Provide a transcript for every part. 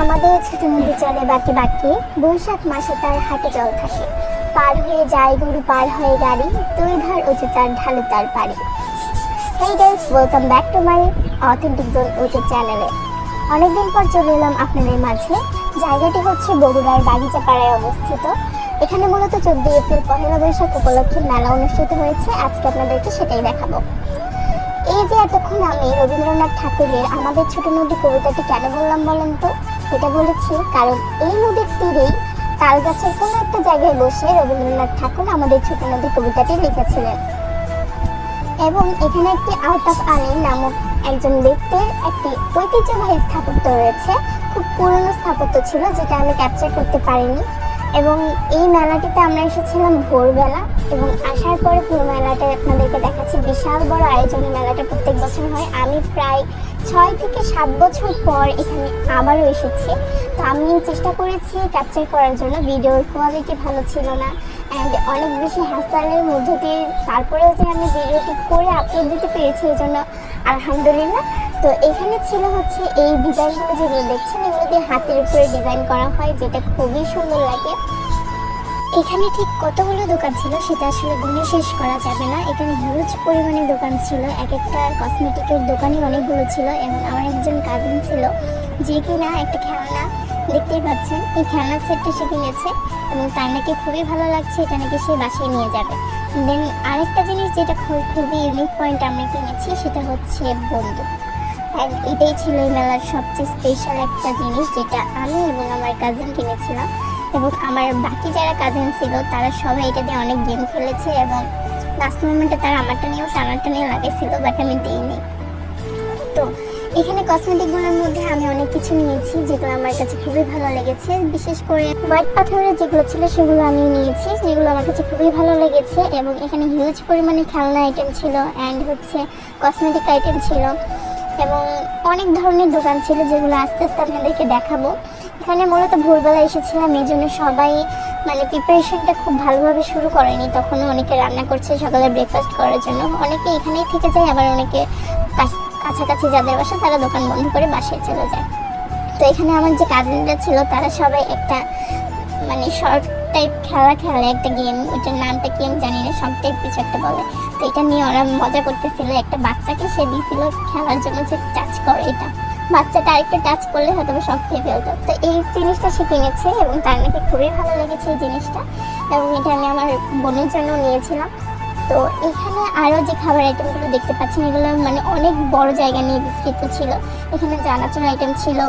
আমাদের ছোট নদী চলে বাঁকে বাঁকে, বৈশাখ মাসে তার হাটে জল থাকে। পার হয়ে যায় গরু, পার হয়ে গাড়ি, দুই ধার উঁচু তার ঢালু তার পাড়ি। Hey guys, welcome back to my authentic zone YouTube চ্যানেলে। অনেকদিন পর চলে এলাম আপনাদের মাঝে। জায়গাটি হচ্ছে বগুড়ার বাগিচাপাড়ায় অবস্থিত। এখানে মূলত 14 এপ্রিল পহেলা বৈশাখ উপলক্ষে মেলা অনুষ্ঠিত হয়েছে। আজকে আপনাদেরকে সেটাই দেখাবো। এই যে এতক্ষণ আমি রবীন্দ্রনাথ ঠাকুরের আমাদের ছোট নদী কবিতাটি কেন বললাম বলেন তো? এটা বলেছি কারণ এই নদীর তীরেই তাল গাছের কোনো একটা জায়গায় বসে রবীন্দ্রনাথ ঠাকুর আমাদের ছোট নদী কবিতাটি লিখেছিলেন। এবং এখানে একটি আউট অফ আলী নামক একজন ব্যক্তির একটি ঐতিহ্যবাহী স্থাপত্য রয়েছে। খুব পুরনো স্থাপত্য ছিল, যেটা আমি ক্যাপচার করতে পারিনি। এবং এই মেলাটিতে আমরা এসেছিলাম ভোরবেলা, এবং আসার পরে পুরো মেলাটা আপনাদেরকে দেখাচ্ছি। বিশাল বড় আয়োজনে মেলাটা প্রত্যেক বছর হয়। আমি প্রায় 6 থেকে 7 বছর পর এখানে আবারও এসেছি। তো আমি চেষ্টা করেছি ক্যাপচার করার জন্য। ভিডিওর কোয়ালিটি ভালো ছিল না, অ্যান্ড অনেক বেশি হ্যাসেলের মধ্যে দিয়ে তারপরেও যে আমি ভিডিওটি করে আপলোড দিতে পেরেছি, এই জন্য আলহামদুলিল্লাহ। তো এখানে ছিল হচ্ছে এই ডিজাইনগুলো যেগুলো দেখছেন, এগুলো দিয়ে হাতের উপরে ডিজাইন করা হয়, যেটা খুবই সুন্দর লাগে। এখানে ঠিক কতগুলো দোকান ছিল সেটা আসলে গুণে শেষ করা যাবে না। এখানে হিউজ পরিমাণে দোকান ছিল, এক একটা কসমেটিকের দোকানই অনেকগুলো ছিল। এবং আমার একজন কাজিন ছিল যে কিনা একটা খেলনা, দেখতেই পাচ্ছেন এই খেলনা সেটটা সে কিনেছে এবং তার নাকি খুবই ভালো লাগছে, এটা নাকি সে বাসায় নিয়ে যাবে। দেন আরেকটা জিনিস যেটা খুবই ইউনিক পয়েন্ট আমরা কিনেছি, সেটা হচ্ছে বন্দুক। অ্যান্ড এটাই ছিল এই মেলার সবচেয়ে স্পেশাল একটা জিনিস, যেটা আমি এবং আমার কাজিন কিনেছিলাম। এবং আমার বাকি যারা কাজিন ছিল তারা সবাই এটা দিয়ে অনেক গেম খেলেছে, এবং লাস্ট মোমেন্টে তারা আমারটা নিয়েও টানাটা নিয়ে লাগাইছিল, বাট আমি দিইনি। তো এখানে কসমেটিকগুলোর মধ্যে আমি অনেক কিছু নিয়েছি যেগুলো আমার কাছে খুবই ভালো লেগেছে। বিশেষ করে হোয়াইট পাথরের যেগুলো ছিল সেগুলো আমি নিয়েছি, যেগুলো আমার কাছে খুবই ভালো লেগেছে। এবং এখানে হিউজ পরিমাণে খেলনা আইটেম ছিল, অ্যান্ড হচ্ছে কসমেটিক আইটেম ছিল, এবং অনেক ধরনের দোকান ছিল যেগুলো আস্তে আস্তে আপনাদেরকে দেখাবো। এখানে মূলত ভোরবেলা এসেছিলাম, এই জন্য সবাই প্রিপারেশনটা খুব ভালোভাবে শুরু করেনি। তখন অনেকে রান্না করছে সকালে ব্রেকফাস্ট করার জন্য, অনেকে এখানেই থেকে যায়, আবার অনেকে কাছাকাছি যাদের বাসা তারা দোকান বন্ধ করে বাসায় চলে যায়। তো এখানে আমার যে কাজিনরা ছিল তারা সবাই একটা শর্ট টাইপ খেলা খেলে, একটা গেম, ওইটার নামটা কি আমি জানি না, শর্ট টাইপ কিছু একটা বলে। তো এটা নিয়ে ওরা মজা করতেছিল। একটা বাচ্চাকে সে দিয়েছিল খেলার জন্য যে টাচ করে, এটা বাচ্চাটা আরেকটা টাচ করলে হয়তো সব খেয়ে ফেলতো। তো এই জিনিসটা সে কিনেছে এবং তার নাকি খুবই ভালো লেগেছে এই জিনিসটা, এবং এটা আমি আমার বোনের জন্য নিয়েছিলাম। তো এখানে আরও যে খাবার আইটেমগুলো দেখতে পাচ্ছেন, এগুলো অনেক বড় জায়গা নিয়ে বিস্তৃত ছিল। এখানে চানাচুর আইটেম ছিল,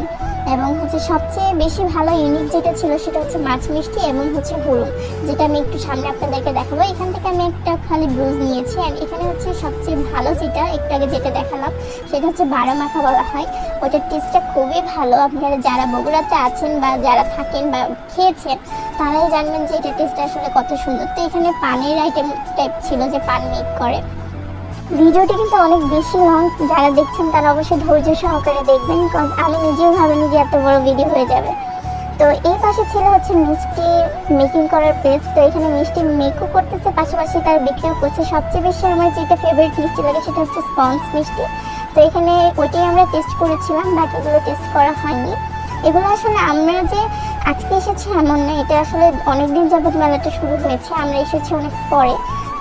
এবং হচ্ছে সবচেয়ে বেশি ভালো ইউনিক যেটা ছিল সেটা হচ্ছে মাছ মিষ্টি এবং হচ্ছে হুরুম, যেটা আমি একটু সামনে আপনাদেরকে দেখাবো। এখান থেকে আমি একটা খালি ব্রুজ নিয়েছি। আর এখানে হচ্ছে সবচেয়ে ভালো যেটা একটু আগে যেটা দেখালাম, সেটা হচ্ছে 12 মাখা বলা হয়। ওটার টেস্টটা খুবই ভালো। আপনারা যারা বগুড়াতে আছেন বা যারা থাকেন বা খেয়েছেন তারাই জানবেন যে এটা টেস্ট আসলে কত সুন্দর। তো এখানে পানের আইটেম টাইপ ছিল, যে পান মেক করে। ভিডিওটি কিন্তু অনেক বেশি লং, যারা দেখছেন তারা অবশ্যই ধৈর্য সহকারে দেখবেন, কারণ আমি নিজেও ভাবিনি যে এত বড় ভিডিও হয়ে যাবে। তো এই পাশে ছিল হচ্ছে মিষ্টি মেকিং করার প্লেস। তো এখানে মিষ্টি মেকও করতেছে, পাশাপাশি তার বিক্রিও করছে। সবচেয়ে বেশি আমার যেটা ফেভারিট মিষ্টি লাগে সেটা হচ্ছে স্পঞ্জ মিষ্টি। তো এখানে ওইটাই আমরা টেস্ট করেছিলাম, বাকিগুলো টেস্ট করা হয়নি। এগুলো আসলে আমরা যে আজকে এসেছি এমন না, এটা আসলে অনেকদিন যাবত মেলাটা শুরু হয়েছে, আমরা এসেছি অনেক পরে।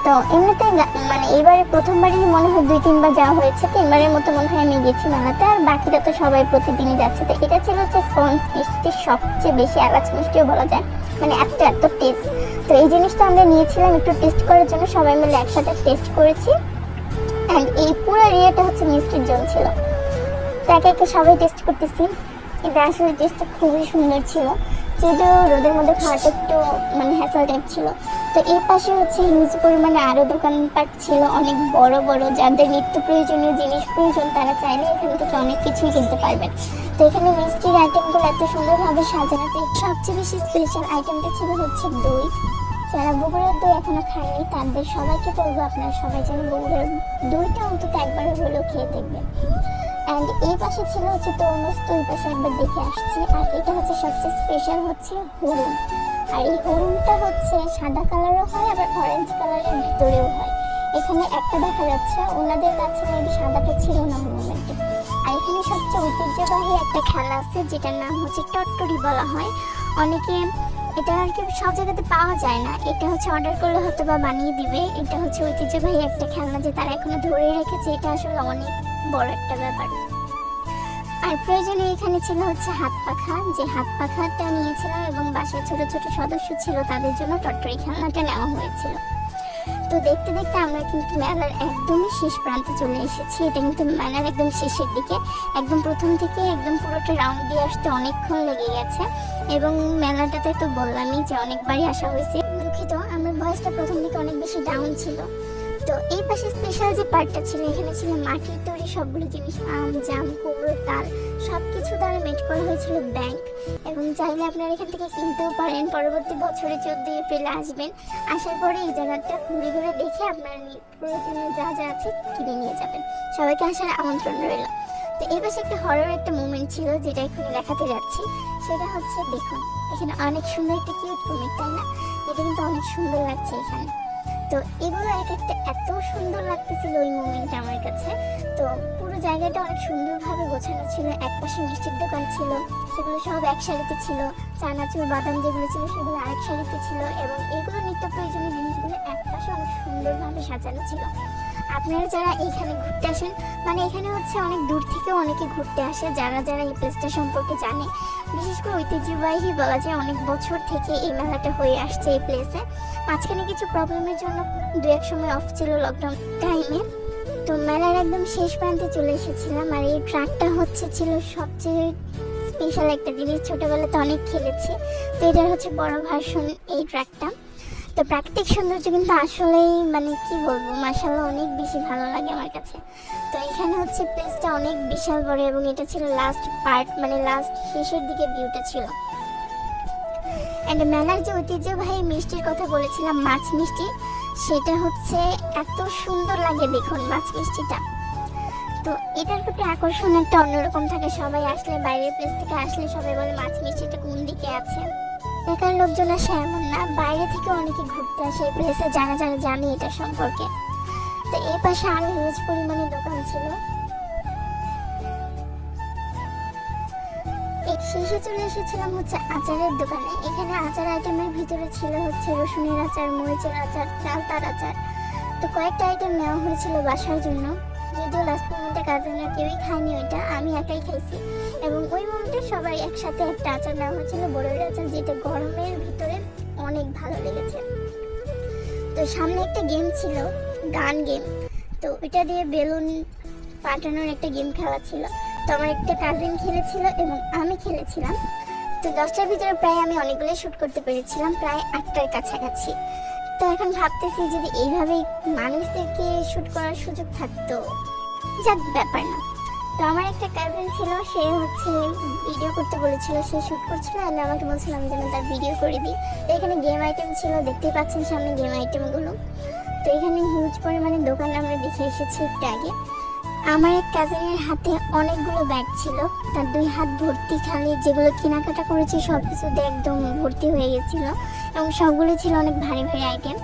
তো এমনিতে এবারে প্রথমবারই মনে হয় 2-3 বার যাওয়া হয়েছে, 3বারের মতো মনে হয় আমি গেছি মেলাতে, আর বাকিটা তো সবাই প্রতিদিনই যাচ্ছে। তো এটা ছিল হচ্ছে স্পঞ্জ মিষ্টি, সবচেয়ে বেশি এলাচ মিষ্টিও বলা যায়, এত টেস্ট। তো এই জিনিসটা আমরা নিয়েছিলাম একটু টেস্ট করার জন্য, সবাই মিলে একসাথে টেস্ট করেছি। অ্যান্ড এই পুরো এরিয়াটা হচ্ছে মিষ্টির জোন ছিল। তো একে একে সবাই টেস্ট করতেছি। এটা আসলে টেস্টটা খুবই সুন্দর ছিল, যেহেতু রোদের মধ্যে খাওয়াটা একটু হ্যাসেল টাইপ ছিল। তো এই পাশে হচ্ছে হিউজ পরিমাণে আরও দোকানপাট ছিল, অনেক বড় বড়। যাদের নিত্য প্রয়োজনীয় জিনিস প্রয়োজন তারা চাইলে এখান থেকে অনেক কিছুই কিনতে পারবেন। তো এখানে মিষ্টির আইটেমগুলো এত সুন্দরভাবে সাজানো। সবচেয়ে বেশি স্পেশাল আইটেমটা ছিল হচ্ছে দই। যারা বগুড়ার দই এখনো খায়নি তাদের সবাইকে বলবো আপনারা সবাই যেন বগুড়ার দইটা অন্তত একবার হলেও খেয়ে দেখবেন। অ্যান্ড এই পাশে ছিল হচ্ছে তরমুজ, তো এই পাশে একবার দেখে আসছি। আর এটা হচ্ছে সবচেয়ে স্পেশাল হচ্ছে হুরুম। আর এই হুরুমটা হচ্ছে সাদা কালারও হয়, আবার অরেঞ্জ কালারের ভিতরেও হয়। এখানে একটা দেখা যাচ্ছে ওনাদের কাছে মেবি সাদাটা ছিল না হুরুমেরটা। আর এখানে সবচেয়ে ঐতিহ্যবাহী একটা খেলা আছে যেটার নাম হচ্ছে টট্টরি বলা হয়। অনেকে এটা আর কি সব জায়গাতে পাওয়া যায় না, এটা হচ্ছে অর্ডার করলে হয়তো বা বানিয়ে দিবে। এটা হচ্ছে ঐতিহ্যবাহী একটা খেলনা যে তারা এখনো ধরে রেখেছে, এটা আসলে অনেক বড় একটা ব্যাপার। আর প্রয়োজনে এখানে ছিল হচ্ছে হাত পাখা, যে হাত পাখাটা নিয়েছিলাম এবং বাসায় ছোট ছোট সদস্য ছিল তাদের জন্য টট্টরি খেলনাটা নেওয়া হয়েছিল। তো দেখতে দেখতে আমরা কিন্তু মেলার একদমই শেষ প্রান্তে চলে এসেছি। এটা কিন্তু মেলার একদম শেষের দিকে, একদম প্রথম থেকে একদম পুরোটা রাউন্ড দিয়ে আসতে অনেকক্ষণ লেগে গেছে। এবং মেলাটাতে তো বললামই যে অনেকবারই আসা হয়েছে। দুঃখিত, আমার ভয়েসটা প্রথম দিকে অনেক বেশি ডাউন ছিল। তো এই পাশে স্পেশাল যে পার্টটা ছিল, এখানে ছিল মাটির তৈরি সবগুলো জিনিস, আম, জাম, কুমড়ো, তাল সব কিছু দ্বারা মেড করা হয়েছিল ব্যাংক। এবং চাইলে আপনারা এখান থেকে কিনতেও পারেন। পরবর্তী বছরে 14 এপ্রিলে আসবেন, আসার পরে এই জায়গাটা ঘুরে ঘুরে দেখে আপনারা প্রয়োজনীয় যা যা আছে কিনে নিয়ে যাবেন। সবাইকে আসার আমন্ত্রণ রইল। তো এই পাশে একটা হরর একটা মুভমেন্ট ছিল যেটা এখানে দেখাতে যাচ্ছি। সেটা হচ্ছে দেখুন, এখানে অনেক সুন্দর একটা কিউট কুমির, তাই না? এটা কিন্তু অনেক সুন্দর লাগছে এখানে। তো এগুলো এক একটা এত সুন্দর লাগতেছিল ওই মোমেন্টটা আমার কাছে। তো পুরো জায়গাটা অনেক সুন্দরভাবে গোছানো ছিল। এক পাশে মিষ্টির দোকান ছিল, সেগুলো সব এক সারিতে ছিল। চানাচুর, বাদাম যেগুলো ছিল সেগুলো আরেক সারিতে ছিল। এবং এগুলো নিত্য প্রয়োজনীয় জিনিসগুলো এক পাশে অনেক সুন্দরভাবে সাজানো ছিল। আপনারা যারা এইখানে ঘুরতে আসেন, মানে এখানে হচ্ছে অনেক দূর থেকে অনেকে ঘুরতে আসে, যারা যারা এই প্লেসটা সম্পর্কে জানে। বিশেষ করে ঐতিহ্যবাহী বলা যায়, অনেক বছর থেকে এই মেলাটা হয়ে আসছে এই প্লেসে। মাঝখানে কিছু প্রবলেমের জন্য দু এক সময় অফ ছিল লকডাউন টাইমে। তো মেলার একদম শেষ প্রান্তে চলে এসেছিলাম। আর এই ট্রাকটা ছিল সবচেয়ে স্পেশাল একটা জিনিস, ছোটোবেলাতে অনেক খেলেছি। তো এটার হচ্ছে বড় ভার্সন এই ট্রাকটা। তো প্রাকৃতিক সৌন্দর্য কিন্তু আসলেই মানে কি বলবো, মাশাআল্লাহ অনেক বেশি ভালো লাগে আমার কাছে। তো এখানে হচ্ছে প্লেসটা অনেক বিশাল বড় এবং এটা ছিল লাস্ট পার্ট, মানে লাস্ট শেষের দিকে ভিউটা ছিল। অ্যান্ড মেলার যে ঐতিহ্যবাহী মিষ্টির কথা বলেছিলাম, মাছ মিষ্টি, সেটা হচ্ছে এত সুন্দর লাগে দেখুন মাছ মিষ্টিটা। তো এটার প্রতি আকর্ষণ একটা অন্যরকম থাকে। সবাই আসলে, বাইরের প্লেস থেকে আসলে সবাই বলে মাছ মিষ্টিটা কোন দিকে আছে। এখানকার লোকজন আসে এমন না, বাইরে থেকে অনেকে ঘুরতে আসে এই প্লেসে, যারা যারা জানে এটা সম্পর্কে। তো এই পাশে আরো হিউজ পরিমাণে দোকান ছিল। শেষে চলে এসেছিলাম হচ্ছে আচারের দোকানে। এখানে আচার আইটেমের ভিতরে ছিল হচ্ছে রসুনের আচার, মরিচের আচার, চালতার আচার। তো কয়েকটা আইটেম নেওয়া হয়েছিল বাসার জন্য, যদিও লাস্ট মোমেন্টে কাজিনরা কেউই খায়নি, ওইটা আমি একাই খাইছি। এবং ওই মোমেন্টে সবাই একসাথে একটা আচার নেওয়া হয়েছিল, বড়ের আচার, যেটা গরমের ভিতরে অনেক ভালো লেগেছে। তো সামনে একটা গেম ছিল, গান গেম। তো ওইটা দিয়ে বেলুন ফাটানোর একটা গেম খেলা ছিল। তো আমার একটা কাজিন খেলেছিল এবং আমি খেলেছিলাম। তো 10টার ভিতরে প্রায় আমি অনেকগুলো শ্যুট করতে পেরেছিলাম, প্রায় 8টার কাছাকাছি। তো এখন ভাবতেছি যদি এইভাবেই মানুষদেরকে শ্যুট করার সুযোগ থাকতো, যাক ব্যাপার না। তো আমার একটা কাজিন ছিল, সে হচ্ছে ভিডিও করতে বলেছিল, সে শ্যুট করছিল, আর আমাকে বলছিলাম যেন তার ভিডিও করে দিই। তো এখানে গেম আইটেম ছিল, দেখতেই পাচ্ছেন সামনে গেম আইটেমগুলো। তো এখানে হিউজ পরিমাণে দোকান আমরা দেখে এসেছি একটু আগে। আমার এক কাজিনের হাতে অনেকগুলো ব্যাগ ছিল, তার 2 হাত ভর্তি খালি, যেগুলো কেনাকাটা করেছি সব কিছুতে একদম ভর্তি হয়ে গেছিলো এবং সবগুলো ছিল অনেক ভারী ভারী আইটেম।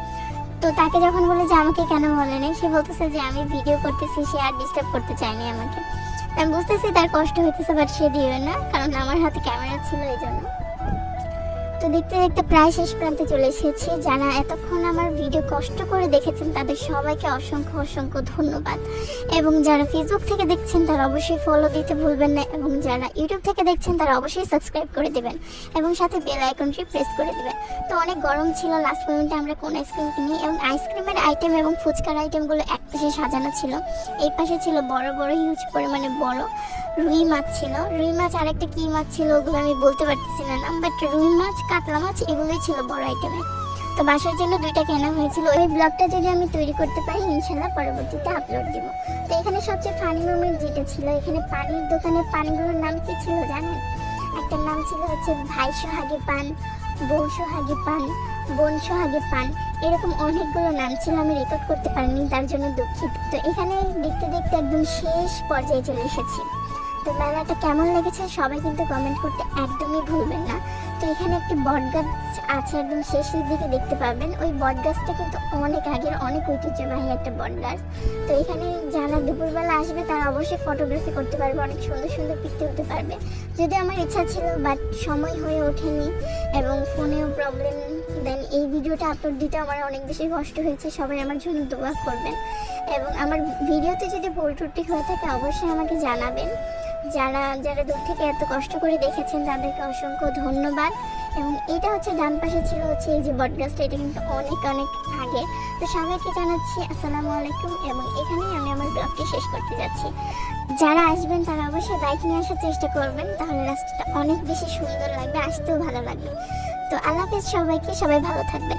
তো তাকে যখন বলে যে আমাকে কেন বলে নেই, সে বলতেছে যে আমি ভিডিও করতেছি, সে আর ডিস্টার্ব করতে চায়নি আমাকে। আমি বুঝতেছি তার কষ্ট হইতেছে, বাট সে দিবে না, কারণ আমার হাতে ক্যামেরা ছিল এই জন্য। তো দেখতে দেখতে প্রায় শেষ প্রান্তে চলে এসেছি। যারা এতক্ষণ আমার ভিডিও কষ্ট করে দেখেছেন তাদের সবাইকে অসংখ্য অসংখ্য ধন্যবাদ। এবং যারা ফেসবুক থেকে দেখছেন তারা অবশ্যই ফলো দিতে ভুলবেন না, এবং যারা ইউটিউব থেকে দেখছেন তারা অবশ্যই সাবস্ক্রাইব করে দেবেন এবং সাথে বেল আইকনটি প্রেস করে দেবেন। তো অনেক গরম ছিল, লাস্ট মোমেন্টে আমরা কোন আইসক্রিম কিনি, এবং আইসক্রিমের আইটেম এবং ফুচকার আইটেমগুলো এক পাশে সাজানো ছিল। এই পাশে ছিল বড় বড় হিউজ পরিমাণে বড় রুই মাছ ছিল। রুই মাছ আর একটা কী মাছ ছিল ওগুলো আমি বলতে পারতেছি না নাম, বাট রুই মাছ, কাতলা মাছ এগুলোই ছিল বড় আইটেমে। তো বাসার জন্য 2টা কেনা হয়েছিল। ওই ব্লগটা যদি আমি তৈরি করতে পারি ইনশাল্লাহ পরবর্তীতে আপলোড দিব। তো এখানে সবচেয়ে ফানি মোমেন্ট যেটা ছিল, এখানে পানির দোকানে পানিগুলোর নাম কি ছিল জানেন? একটা নাম ছিল হচ্ছে ভাই সোহাগী পান, বউ সোহাগী পান, বোন সোহাগী পান, এরকম অনেকগুলো নাম ছিল, আমি রেকর্ড করতে পারিনি, তার জন্য দুঃখিত। তো এখানে দেখতে দেখতে একদম শেষ পর্যায়ে চলে এসেছি। তো মেলাটা কেমন লেগেছে সবাই কিন্তু কমেন্ট করতে একদমই ভুলবেন না। তো এখানে একটি বটগাছ আছে একদম শেষের দিকে দেখতে পাবেন। ওই বট গাছটা কিন্তু অনেক আগের, অনেক ঐতিহ্যবাহী একটা বট গাছ। তো এখানে যারা দুপুরবেলা আসবে তারা অবশ্যই ফটোগ্রাফি করতে পারবে, অনেক সুন্দর সুন্দর পিক তুলতে পারবে। যদি আমার ইচ্ছা ছিল বাট সময় হয়ে ওঠেনি এবং ফোনেও প্রবলেম, দেন এই ভিডিওটা আপলোড দিতে আমার অনেক বেশি কষ্ট হয়েছে। সবাই আমার জন্য দোয়া করবেন এবং আমার ভিডিওতে যদি ভুল ত্রুটি হয়ে থাকে অবশ্যই আমাকে জানাবেন। যারা যারা দূর থেকে এত কষ্ট করে দেখেছেন তাদেরকে অসংখ্য ধন্যবাদ। এবং এটা হচ্ছে ডান পাশে ছিল হচ্ছে এই যে বটগাছটা, এটা কিন্তু অনেক অনেক আগে। তো সবাইকে জানাচ্ছি আসসালামু আলাইকুম এবং এখানেই আমি আমার ব্লগটি শেষ করতে যাচ্ছি। যারা আসবেন তারা অবশ্যই বাইক নিয়ে আসার চেষ্টা করবেন, তাহলে রাস্তাটা অনেক বেশি সুন্দর লাগবে, আসতেও ভালো লাগবে। তো আল্লাহ হাফেজ সবাইকে, সবাই ভালো থাকবেন।